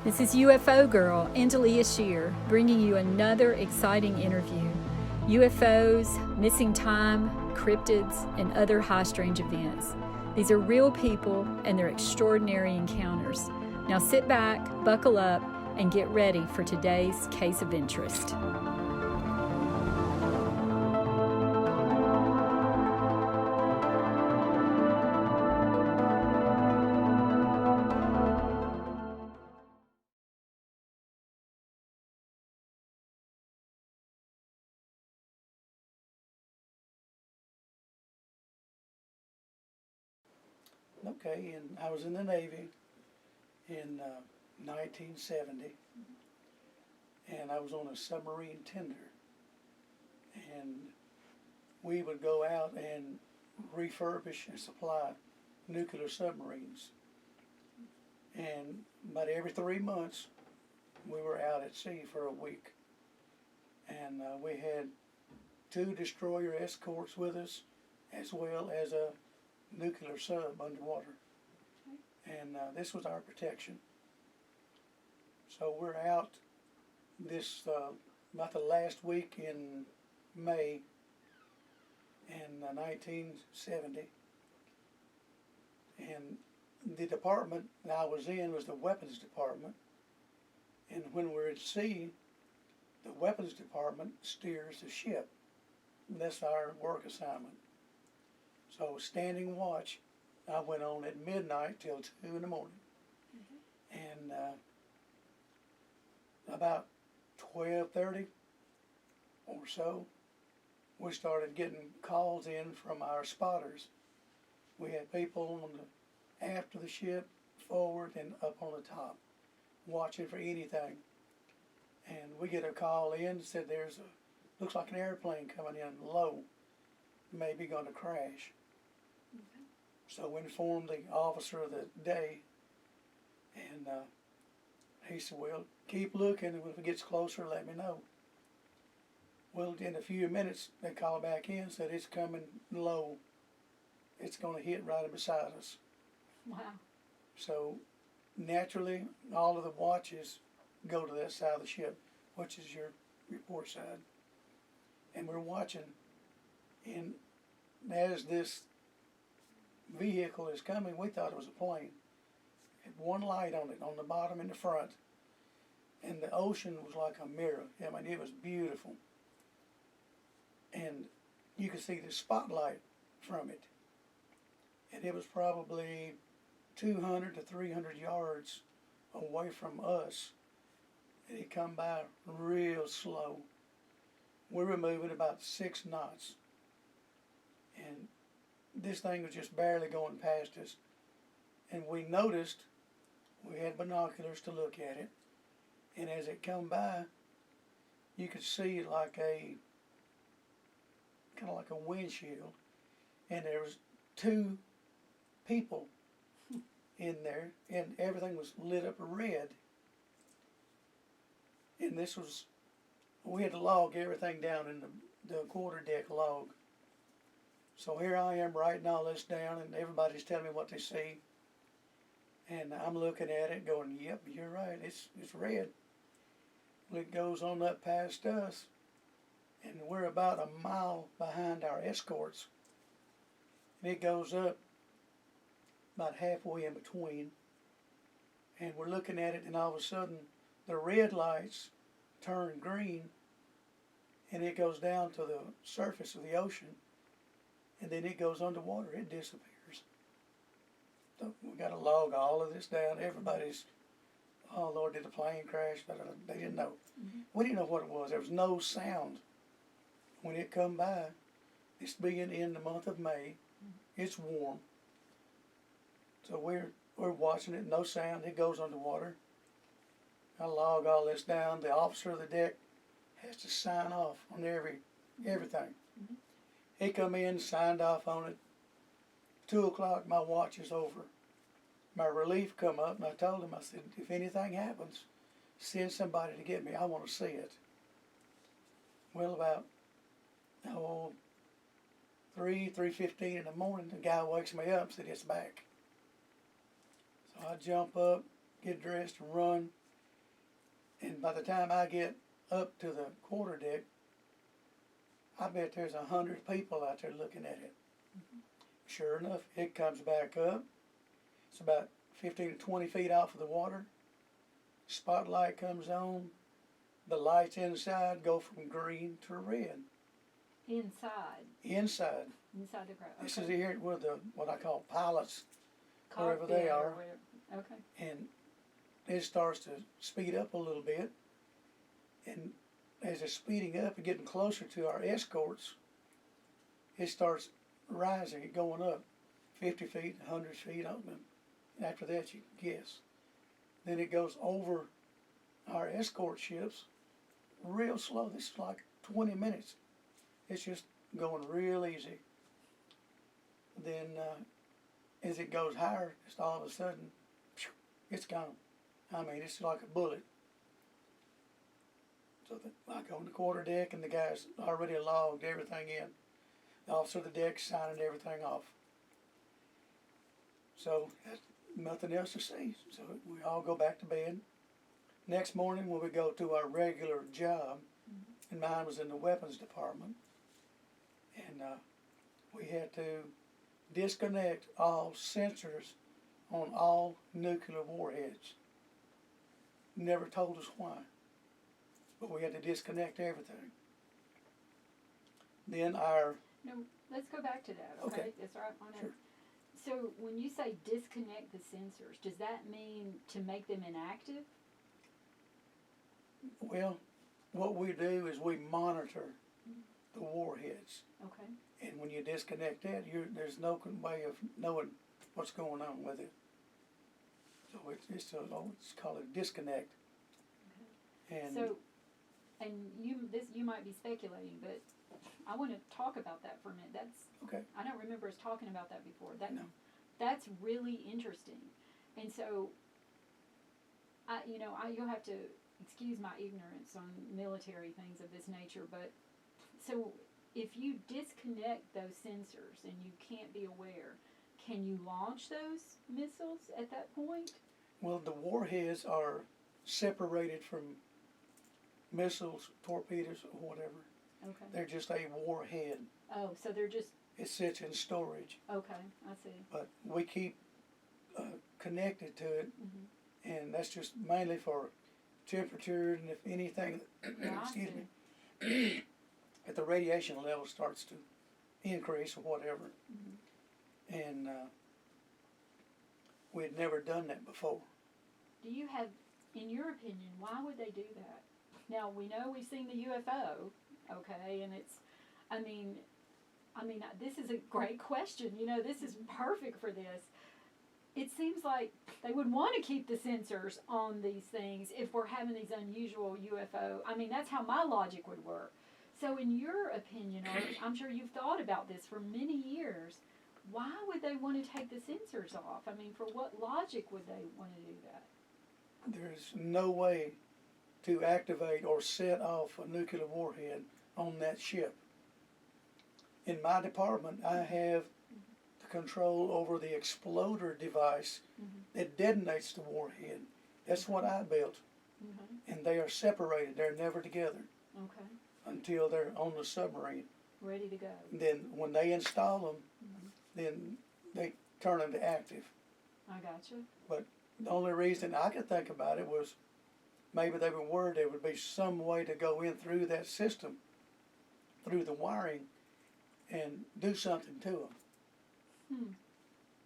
This is UFO Girl, Angelia Sheer, bringing you another exciting interview. UFOs, missing time, cryptids, and other high-strange events. These are real people and their extraordinary encounters. Now sit back, buckle up, and get ready for today's case of interest. Okay, and I was in the Navy in 1970, and I was on a submarine tender, and we would go out and refurbish and supply nuclear submarines, and about every 3 months we were out at sea for a week, and we had 2 destroyer escorts with us as well as a nuclear sub underwater, and this was our protection. So we're out this about the last week in May in 1970, and the department that I was in was the weapons department, and when we're at sea, the weapons department steers the ship. That's our work assignment. So standing watch, I went on at midnight till 2 in the morning. And about 12:30 or so, we started getting calls in from our spotters. We had people on the aft of the ship, forward and up on the top, watching for anything. And we get a call in, said there's looks like an airplane coming in low, maybe going to crash. So we informed the officer of the day, and he said, well, keep looking, and if it gets closer, let me know. Well, in a few minutes, they called back in and said it's coming low. It's going to hit right beside us. Wow. So naturally, all of the watches go to that side of the ship, which is your port side. And we're watching, and as this vehicle is coming, we thought it was a plane. It had one light on it, on the bottom and the front, and the ocean was like a mirror. I mean, it was beautiful, and you could see the spotlight from it, and it was probably 200 to 300 yards away from us, and it come by real slow. We were moving about 6 knots, and this thing was just barely going past us, and we noticed, we had binoculars to look at it, and as it come by, you could see like a kind of like a windshield, and there was 2 people in there, and everything was lit up red. And this was, we had to log everything down in the quarterdeck log. So here I am writing all this down, and everybody's telling me what they see. And I'm looking at it going, yep, you're right, it's red. Well, it goes on up past us, and we're about a mile behind our escorts. And it goes up about halfway in between. And we're looking at it, and all of a sudden, the red lights turn green, and it goes down to the surface of the ocean. And then it goes underwater, it disappears. So we got to log all of this down. Everybody's, oh Lord, did the plane crash? But they didn't know. We didn't know what it was. There was no sound when it come by. It's being in the month of May. It's warm. So we're watching it, no sound. It goes underwater. I log all this down. The officer of the deck has to sign off on everything. He come in, signed off on it. 2 o'clock, my watch is over. My relief come up, and I told him, I said, if anything happens, send somebody to get me. I want to see it. Well, about 3:15 in the morning, the guy wakes me up and said, it's back. So I jump up, get dressed, and run. And by the time I get up to the quarterdeck, I bet there's 100 people out there looking at it. Mm-hmm. Sure enough, it comes back up. It's about 15 to 20 feet off of the water. Spotlight comes on. The lights inside go from green to red. Inside Inside. the crowd. Okay. This is here where the what I call pilots, wherever Cockpit they or are. whatever. Okay. And it starts to speed up a little bit. And as it's speeding up and getting closer to our escorts, it starts rising, going up 50 feet, 100 feet. And after that, you can guess. Then it goes over our escort ships real slow. This is like 20 minutes. It's just going real easy. Then as it goes higher, just all of a sudden, it's gone. I mean, it's like a bullet. So I go on the quarterdeck, and the guy's already logged everything in. The officer of the deck signing everything off. So that's nothing else to see. So we all go back to bed. Next morning, when we go to our regular job, and mine was in the weapons department, and we had to disconnect all sensors on all nuclear warheads. Never told us why, but we had to disconnect everything. Then our... No, let's go back to that, okay? Okay. That's right on Sure. it. So when you say disconnect the sensors, does that mean to make them inactive? Well, what we do is we monitor the warheads, Okay. and when you disconnect that, there's no way of knowing what's going on with it. So it's called a disconnect. Okay. And So, and you might be speculating, but I want to talk about that for a minute. okay, I don't remember us talking about that before. No. That's really interesting, and so you'll have to excuse my ignorance on military things of this nature, but so if you disconnect those sensors and you can't be aware, can you launch those missiles at that point? well, the warheads are separated from missiles, torpedoes, or whatever. Okay. They're just a warhead. Oh, so they're just, It sits in storage, okay, I see. but we keep connected to it, Mm-hmm. and that's just mainly for temperature, and if anything, Yeah, I excuse see. me, if the radiation level starts to increase or whatever. Mm-hmm. And we had never done that before. Do you have, in your opinion, why would they do that? Now, we know we've seen the UFO, okay, and it's, I mean, this is a great question. This is perfect for this. It seems like they would want to keep the sensors on these things if we're having these unusual UFO. I mean, that's how my logic would work. So in your opinion, or I'm sure you've thought about this for many years, why would they want to take the sensors off? I mean, for what logic would they want to do that? There's no way to activate or set off a nuclear warhead on that ship. In my department, I have the control over the exploder device that detonates the warhead. That's what I built. Mm-hmm. And they are separated. They're never together Okay. until they're on the submarine. Ready to go. Then when they install them, then they turn into active. I gotcha. But the only reason I could think about it was maybe they were worried there would be some way to go in through that system, through the wiring, and do something to them.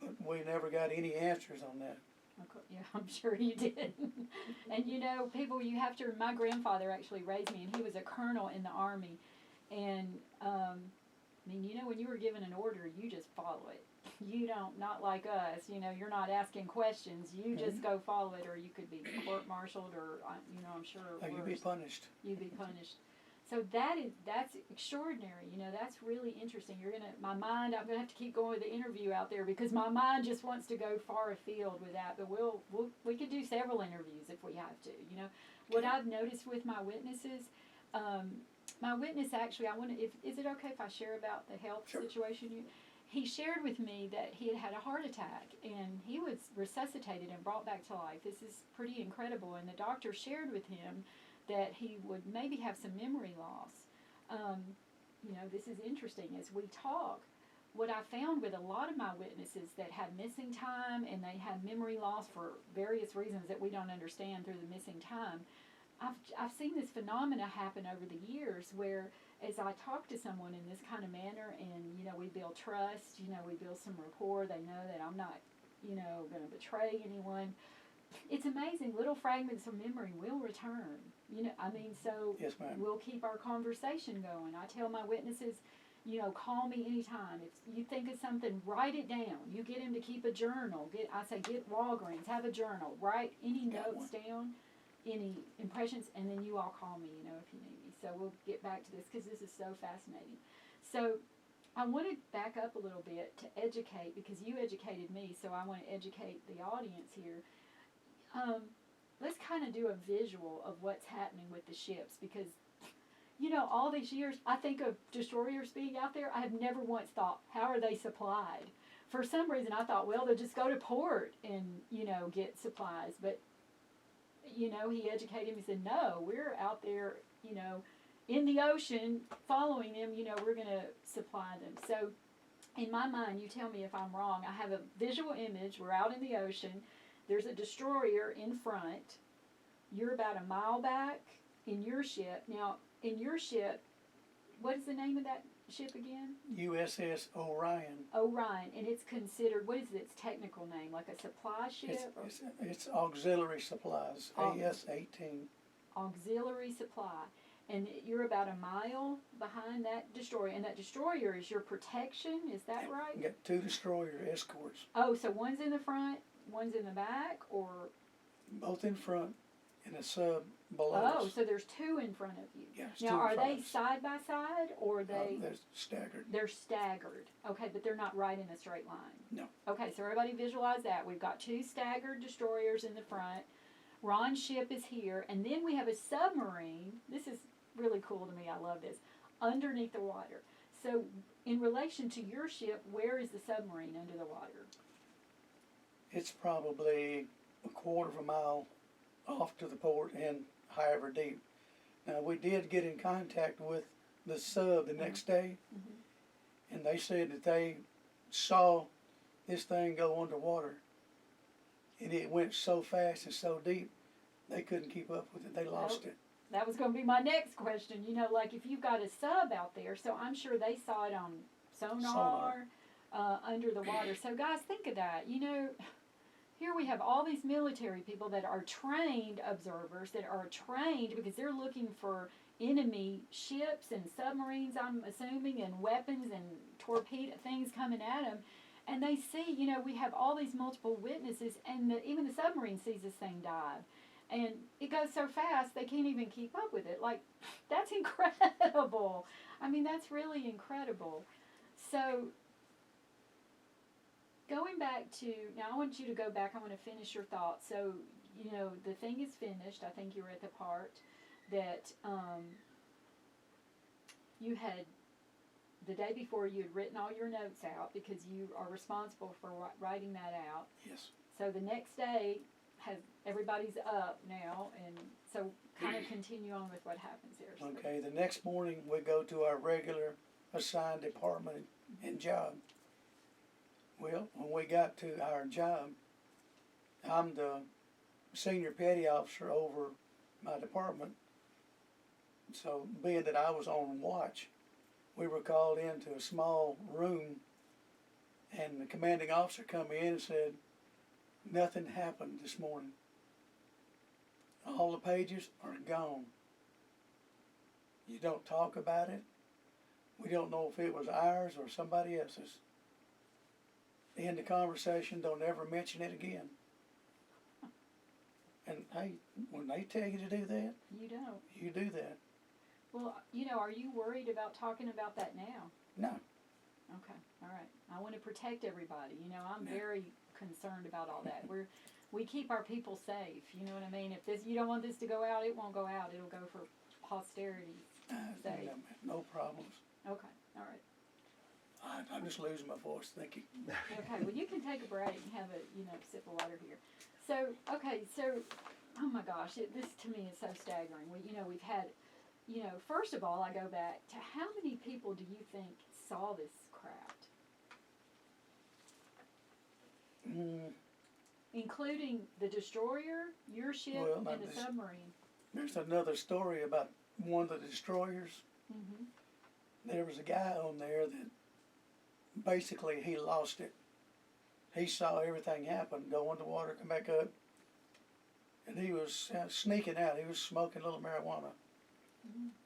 But we never got any answers on that. Okay. Yeah, I'm sure you did. And people, you have to, my grandfather actually raised me, and he was a colonel in the Army. And, when you were given an order, you just follow it. You don't, not like us, you're not asking questions. You just go follow it, or you could be court-martialed, or, I'm sure Oh, you'd be punished. You'd be punished. So that's extraordinary. That's really interesting. I'm gonna have to keep going with the interview out there because my mind just wants to go far afield with that. But we could do several interviews if we have to. What I've noticed with my witnesses, my witness actually, is it okay if I share about the health Sure. situation? he shared with me that he had had a heart attack and he was resuscitated and brought back to life. This is pretty incredible. And the doctor shared with him that he would maybe have some memory loss. This is interesting. As we talk, what I found with a lot of my witnesses that had missing time and they had memory loss for various reasons that we don't understand through the missing time, I've seen this phenomena happen over the years where as I talk to someone in this kind of manner and, we build trust, we build some rapport, they know that I'm not, going to betray anyone. It's amazing. Little fragments of memory will return. So Yes, ma'am. we'll keep our conversation going. I tell my witnesses, call me anytime. If you think of something, write it down. You get him to keep a journal. Get Walgreens, have a journal. Write any notes down, any impressions, and then you all call me, if you need me. So we'll get back to this because this is so fascinating. So I want to back up a little bit to educate, because you educated me, so I want to educate the audience here. Let's kind of do a visual of what's happening with the ships, because all these years, I think of destroyers being out there. I have never once thought, how are they supplied? For some reason, I thought, well, they'll just go to port and, get supplies. But, he educated me, said, no, we're out there, in the ocean following them, we're going to supply them. So, in my mind, you tell me if I'm wrong, I have a visual image. We're out in the ocean. There's a destroyer in front. You're about a mile back in your ship. Now, in your ship, what is the name of that ship again? USS Orion. Orion, and it's considered, what is its technical name? Like a supply ship? It's auxiliary supplies, AS-18. Auxiliary supply. And you're about a mile behind that destroyer. And that destroyer is your protection, is that right? You got 2 destroyer escorts. Oh, so one's in the front, one's in the back, or? Both in front and a sub below us. Oh, so there's 2 in front of you. Yeah, now, are they side by side, or are they? They're staggered. They're staggered. Okay, but they're not right in a straight line. No. Okay, so everybody visualize that. We've got 2 staggered destroyers in the front. Ron's ship is here, and then we have a submarine. This is really cool to me. I love this. Underneath the water. So, in relation to your ship, where is the submarine under the water? It's probably a quarter of a mile off to the port and however deep. Now, we did get in contact with the sub the next day, and they said that they saw this thing go underwater, and it went so fast and so deep, they couldn't keep up with it. They lost it. That was going to be my next question. Like if you've got a sub out there, so I'm sure they saw it on sonar. Under the water. So guys, think of that. Here we have all these military people that are trained observers, that are trained because they're looking for enemy ships and submarines, I'm assuming, and weapons and torpedo things coming at them. And they see, we have all these multiple witnesses, and even the submarine sees this thing dive. And it goes so fast, they can't even keep up with it. Like, that's incredible. I mean, that's really incredible. So, going back to, now I want you to go back, I want to finish your thought. So, the thing is finished. I think you were at the part that you had, the day before you had written all your notes out because you are responsible for writing that out. Yes. So the next day, everybody's up now, and so kind of continue on with what happens there. Okay, the next morning we go to our regular assigned department and job. Well, when we got to our job, I'm the senior petty officer over my department. So being that I was on watch, we were called into a small room, and the commanding officer come in and said, nothing happened this morning. All the pages are gone. You don't talk about it. We don't know if it was ours or somebody else's. End the conversation, don't ever mention it again. And hey, when they tell you to do that, you don't. You do that. Well, are you worried about talking about that now? No. Okay, all right. I want to protect everybody. I'm very concerned about all that. We keep our people safe. You know what I mean? If you don't want this to go out, it won't go out. It'll go for posterity. No problems. Okay, all right. I'm just losing my voice. Thank you. Okay, well, you can take a break and have a, sip of water here. So, okay, so, oh my gosh, this to me is so staggering. We've had, first of all, I go back to how many people do you think saw this craft? Including the destroyer, your ship, and the submarine. There's another story about one of the destroyers. Mm-hmm. There was a guy on there that basically he lost it. He saw everything happen, go underwater, come back up, and he was sneaking out. He was smoking a little marijuana,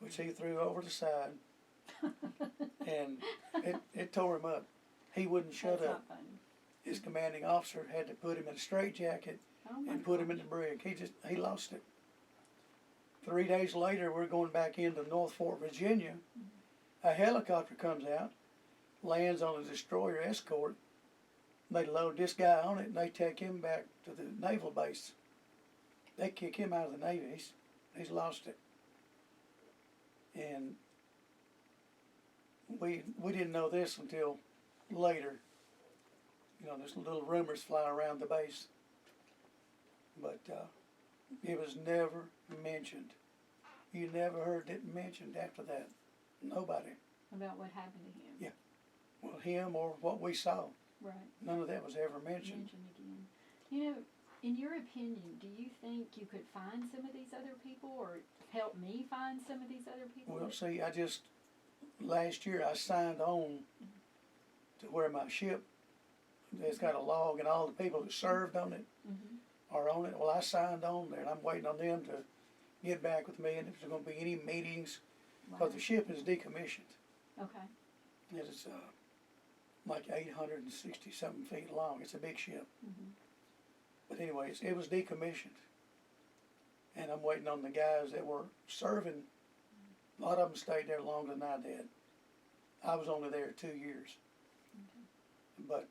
which he threw over the side, and it tore him up. He wouldn't shut That's up. Not funny. His commanding officer had to put him in a straitjacket and put him in the brig. He lost it. 3 days later, we're going back into North Fort, Virginia. A helicopter comes out, lands on a destroyer escort. They load this guy on it and they take him back to the naval base. They kick him out of the Navy. He's lost it. And we didn't know this until later. There's little rumors fly around the base. But it was never mentioned. You never heard it mentioned after that. Nobody. About what happened to him? Yeah. Well, him or what we saw. Right. None of that was ever mentioned. Again. In your opinion, do you think you could find some of these other people or help me find some of these other people? Well, see, last year I signed on to where my ship, it's got a log and all the people that served on it are on it. Well, I signed on there and I'm waiting on them to get back with me and if there's going to be any meetings, because the ship is decommissioned. Okay. It's like 860-something feet long. It's a big ship. But anyways, it was decommissioned. And I'm waiting on the guys that were serving. A lot of them stayed there longer than I did. I was only there 2 years. But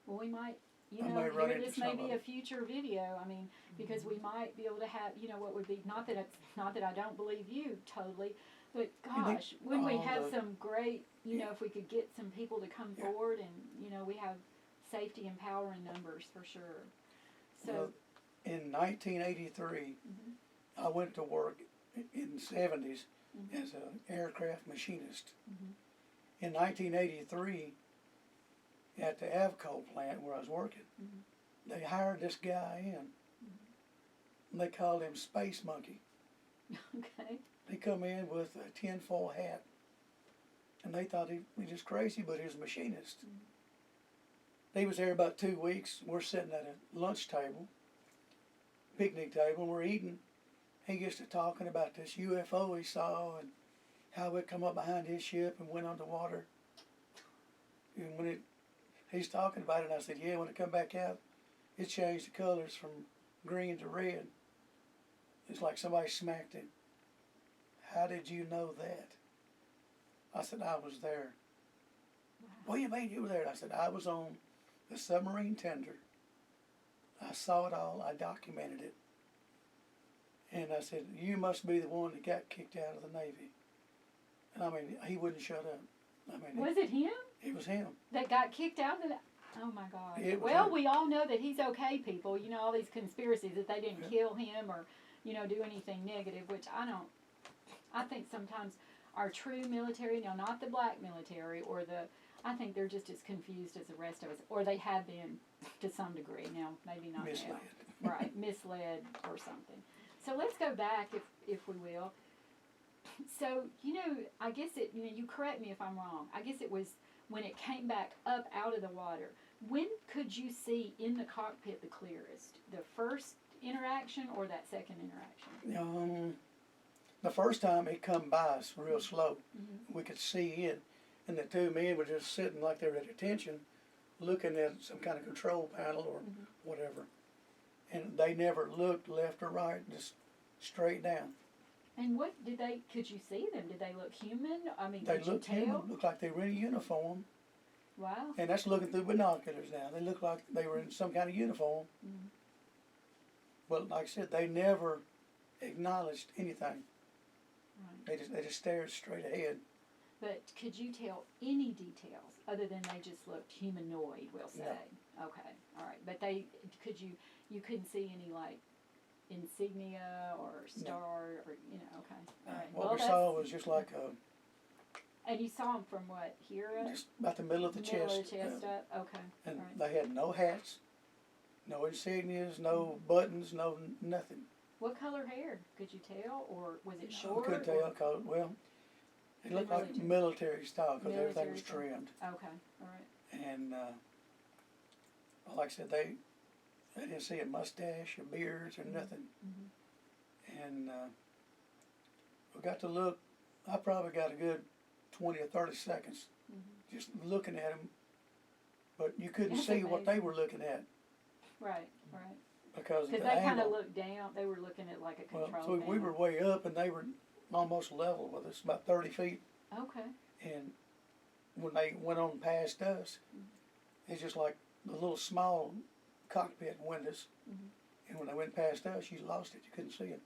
well, we might, this may be a future video. I mean, because we might be able to have, what would be, not that I don't believe you totally, but gosh, wouldn't we have some great, if we could get some people to come forward and, we have safety and power in numbers for sure. So in 1983, I went to work in the 70s as an aircraft machinist. In 1983, at the Avco plant where I was working, they hired this guy in. And they called him Space Monkey. Okay. He come in with a tinfoil hat. And they thought he was just crazy, but he was a machinist. He was there about 2 weeks. We're sitting at a lunch table, picnic table, and we're eating. He gets to talking about this UFO he saw and how it come up behind his ship and went underwater. And when he's talking about it, and I said, yeah, when it come back out, it changed the colors from green to red. It's like somebody smacked him. How did you know that? I said, I was there. Wow. What do you mean you were there? I said, I was on the submarine tender. I saw it all. I documented it. And I said, you must be the one that got kicked out of the Navy. And I mean, he wouldn't shut up. I mean, was it him? It was him. That got kicked out of the... Oh my God. Well, we all know that he's okay, people. All these conspiracies that they didn't kill him or, do anything negative, which I don't. I think sometimes our true military, not the black military I think they're just as confused as the rest of us, or they have been to some degree. Now, maybe not misled. Now. Right, misled or something. So let's go back, if we will. So, I guess you correct me if I'm wrong. I guess it was when it came back up out of the water. When could you see in the cockpit the clearest? The first interaction or that second interaction? The first time it come by us real slow. We could see it, and the two men were just sitting like they were at attention, looking at some kind of control panel or whatever. And they never looked left or right, just straight down. And could you see them? Did they look human? I mean, they could you tell? Human, looked like they were in a uniform. Wow. And that's looking through binoculars now. They looked like they were in some kind of uniform. But like I said, they never acknowledged anything. Right. They just stared straight ahead. But could you tell any details other than they just looked humanoid, we'll say? No. Okay, all right. But you couldn't see any, like, insignia or star or, okay. All right. What we saw was just like And you saw them from what, here up? just about the middle of the chest. Middle of the chest up? Okay. And all right. they had no hats, no insignias, no buttons, no nothing. What color hair? Could you tell? Or was it I short? couldn't tell, cause, well, it looked like Military. military style because everything Military was style. trimmed. Okay, all right. And well, like I said, they didn't see a mustache or beards or nothing. Mm-hmm. And we got to look. I probably got a good 20 or 30 seconds just looking at them, but you couldn't That's see what amazing. they were looking at Right. because of Because the they kind of angle. looked down. They were looking at like a Well, control so we panel. were way up, and they were almost level with us, about 30 feet. Okay. And when they went on past us, it's just like the little small cockpit windows. And when they went past us, you lost it. You couldn't see it.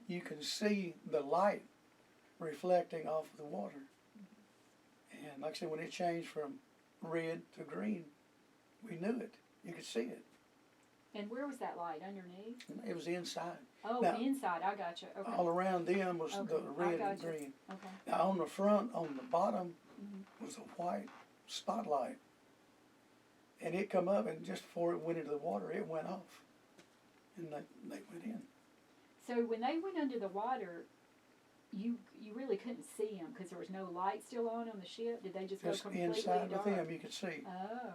You can see the light reflecting off of the water. And like I said, when it changed from red to green, we knew it. You could see it. And where was that light? Underneath? It was inside. Oh, Now, inside. I got you. Okay. All around them was Okay, the I red and gotcha. green. Okay. Now on the front, on the bottom, was a white spotlight. And it come up, and just before it went into the water, it went off. And they went in. So when they went under the water, you really couldn't see them because there was no light still on the ship? Did they just go Just completely inside dark? with them, you could see. Oh.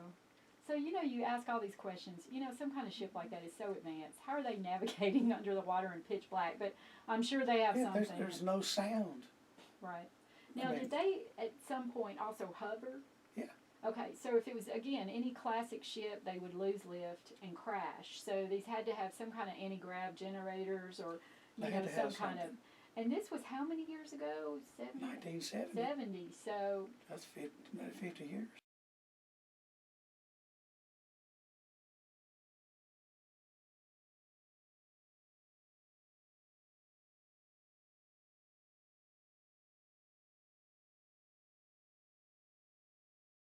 So, you ask all these questions. Some kind of ship like that is so advanced. How are they navigating under the water in pitch black? But I'm sure they have Yeah, something. there's no sound. Right. Now, mean- did they at some point also hover? Yeah. Okay, so if it was, again, any classic ship, they would lose lift and crash. So these had to have some kind of anti-grav generators or, They had to some have kind of... something. And this was how many years ago? 70? 1970. 70. So, That's 50 years.